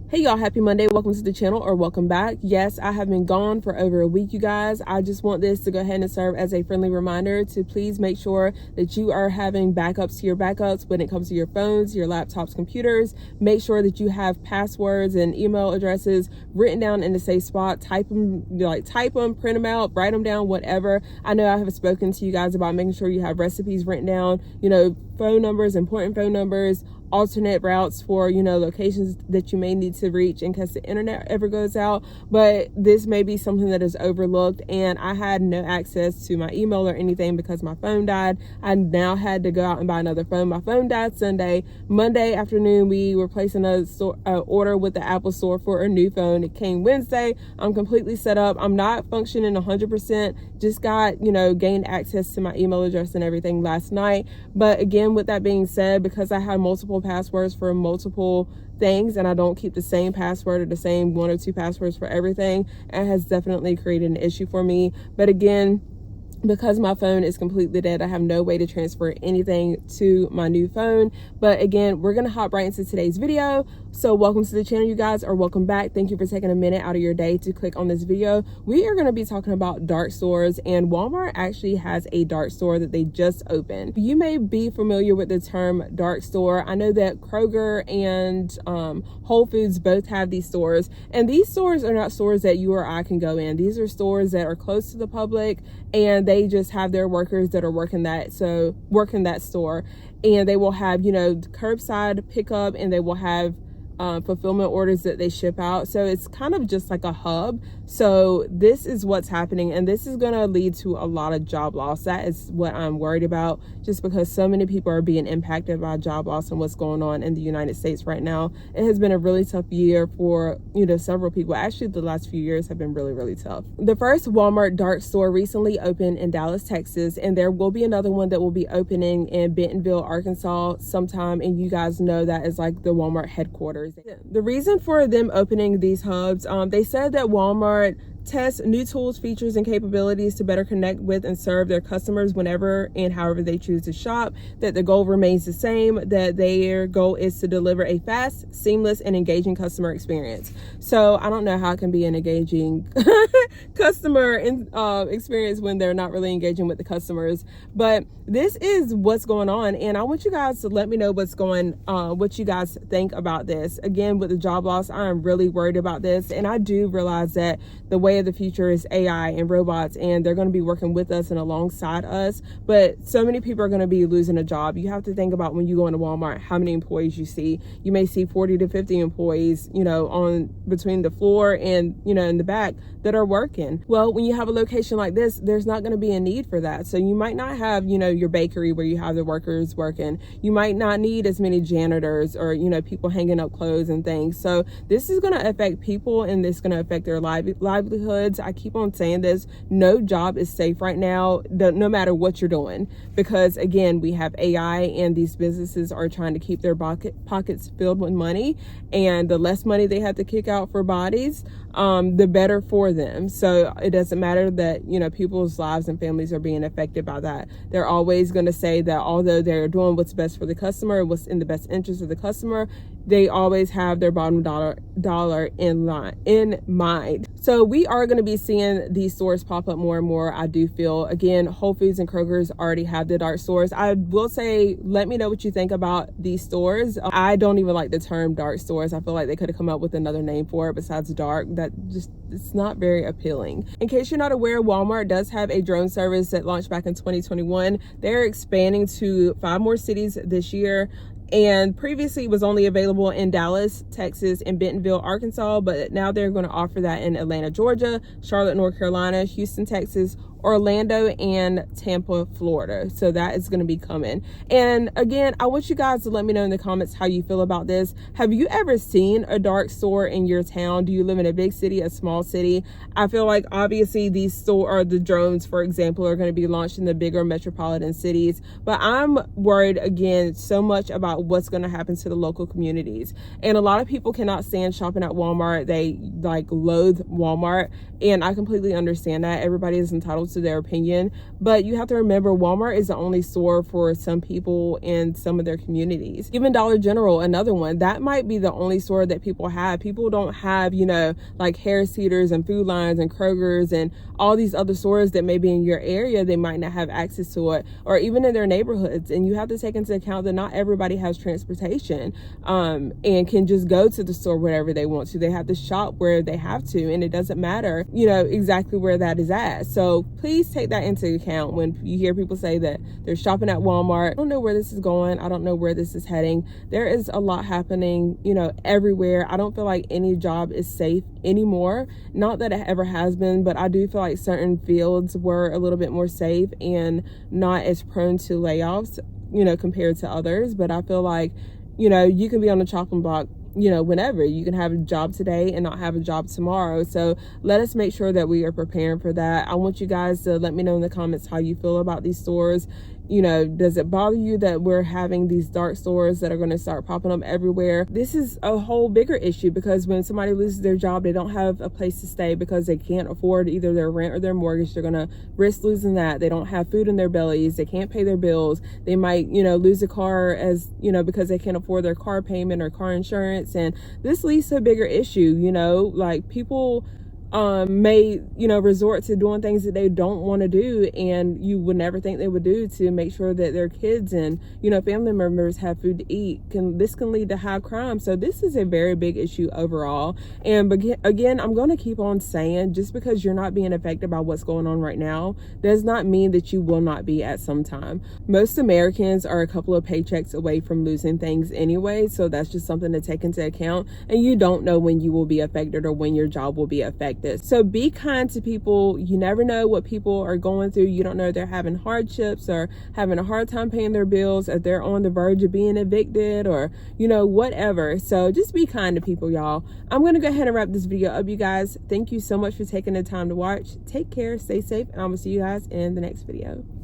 Hey y'all, happy Monday. Welcome to the channel, or welcome back. Yes, I have been gone for over a week, you guys. I just want this to go ahead and serve as a friendly reminder to please make sure that you are having backups to your backups when it comes to your phones, your laptops, computers. Make sure that you have passwords and email addresses written down in a safe spot. Type them, print them out, write them down, whatever. I know I have spoken to you guys about making sure you have recipes written down, phone numbers, important phone numbers, alternate routes for locations that you may need to reach in case the internet ever goes out. But this may be something that is overlooked, and I had no access to my email or anything because my phone died. I now had to go out and buy another phone. My phone died Sunday. Monday afternoon we were placing a order with the Apple store for a new phone. It came Wednesday. I'm completely set up. I'm not functioning 100%. Just got gained access to my email address and everything last night. But again, with that being said, because I have multiple passwords for multiple things and I don't keep the same password or the same one or two passwords for everything, it has definitely created an issue for me. But again, because my phone is completely dead, I have no way to transfer anything to my new phone. But again, we're gonna hop right into today's video. So welcome to the channel, you guys, or welcome back. Thank you for taking a minute out of your day to click on this video. We are going to be talking about dark stores, and Walmart actually has a dark store that they just opened. You may be familiar with the term dark store. I know that Kroger and Whole Foods both have these stores, and these stores are not stores that you or I can go in. These are stores that are close to the public, and they just have their workers that are working that store, and they will have curbside pickup, and they will have fulfillment orders that they ship out. So it's kind of just like a hub. So this is what's happening, and this is going to lead to a lot of job loss. That is what I'm worried about, just because so many people are being impacted by job loss and what's going on in the United States right now. It has been a really tough year for several people. Actually, the last few years have been really tough. The first Walmart dark store recently opened in Dallas, Texas, and there will be another one that will be opening in Bentonville, Arkansas sometime, and you guys know that is like the Walmart headquarters. The reason for them opening these hubs, they said that Walmart test new tools, features, and capabilities to better connect with and serve their customers whenever and however they choose to shop, that the goal remains the same, that their goal is to deliver a fast, seamless, and engaging customer experience. So I don't know how it can be an engaging customer experience when they're not really engaging with the customers. But this is what's going on, and I want you guys to let me know what you guys think about this. Again, with the job loss, I am really worried about this, and I do realize that the way of the future is AI and robots, and they're going to be working with us and alongside us. But so many people are going to be losing a job. You have to think about, when you go into Walmart, how many employees you see. You may see 40 to 50 employees, on between the floor and, in the back that are working. Well, when you have a location like this, there's not going to be a need for that. So you might not have, your bakery where you have the workers working. You might not need as many janitors or, people hanging up clothes and things. So this is going to affect people, and this is going to affect their livelihoods. I keep on saying this. No job is safe right now, no matter what you're doing, because again, we have AI, and these businesses are trying to keep their pockets filled with money, and the less money they have to kick out for bodies, the better for them. So it doesn't matter that people's lives and families are being affected by that. They're always going to say that although they're doing what's best for the customer, what's in the best interest of the customer, they always have their bottom dollar in mind. So we are going to be seeing these stores pop up more and more. I do feel, again, Whole Foods and Kroger's already have the dark stores. I will say, let me know what you think about these stores. I don't even like the term dark stores. I feel like they could have come up with another name for it besides dark. It's not very appealing. In case you're not aware, Walmart does have a drone service that launched back in 2021. They're expanding to 5 more cities this year. And previously it was only available in Dallas, Texas, and Bentonville, Arkansas, but now they're going to offer that in Atlanta, Georgia, Charlotte, North Carolina, Houston, Texas, Orlando, and Tampa, Florida. So that is going to be coming. And again, I want you guys to let me know in the comments how you feel about this. Have you ever seen a dark store in your town? Do you live in a big city, a small city? I feel like obviously the drones, for example, are going to be launched in the bigger metropolitan cities, but I'm worried again so much about what's going to happen to the local communities. And a lot of people cannot stand shopping at Walmart. They loathe Walmart, and I completely understand that. Everybody is entitled entitled to their opinion, but you have to remember Walmart is the only store for some people in some of their communities. Even Dollar General, another one, that might be the only store that people have. People don't have, you know, like Harris Teeters and Food Lines and Kroger's and all these other stores that may be in your area. They might not have access to it, or even in their neighborhoods. And you have to take into account that not everybody has transportation and can just go to the store wherever they want to. They have to shop where they have to, and it doesn't matter, you know, exactly where that is at. So please take that into account when you hear people say that they're shopping at Walmart. I don't know where this is going. I don't know where this is heading. There is a lot happening, you know, everywhere. I don't feel like any job is safe anymore. Not that it ever has been, but I do feel like certain fields were a little bit more safe and not as prone to layoffs, you know, compared to others. But I feel like, you know, you can be on the chopping block, you know, whenever. You can have a job today and not have a job tomorrow. So let us make sure that we are preparing for that. I want you guys to let me know in the comments how you feel about these stores. You know, does it bother you that we're having these dark stores that are going to start popping up everywhere? This is a whole bigger issue, because when somebody loses their job, they don't have a place to stay because they can't afford either their rent or their mortgage. They're going to risk losing that. They don't have food in their bellies. They can't pay their bills. They might, you know, lose a car, as you know, because they can't afford their car payment or car insurance. And this leads to a bigger issue, you know, like people may, you know, resort to doing things that they don't want to do, and you would never think they would do to make sure that their kids and, you know, family members have food to eat. This can lead to high crime. So this is a very big issue overall. And again, I'm going to keep on saying, just because you're not being affected by what's going on right now does not mean that you will not be at some time. Most Americans are a couple of paychecks away from losing things anyway, so that's just something to take into account. And you don't know when you will be affected or when your job will be affected. So be kind to people. You never know what people are going through. You don't know if they're having hardships or having a hard time paying their bills, if they're on the verge of being evicted, or, you know, whatever. So just be kind to people, y'all. I'm going to go ahead and wrap this video up, you guys. Thank you so much for taking the time to watch. Take care, stay safe, and I will see you guys in the next video.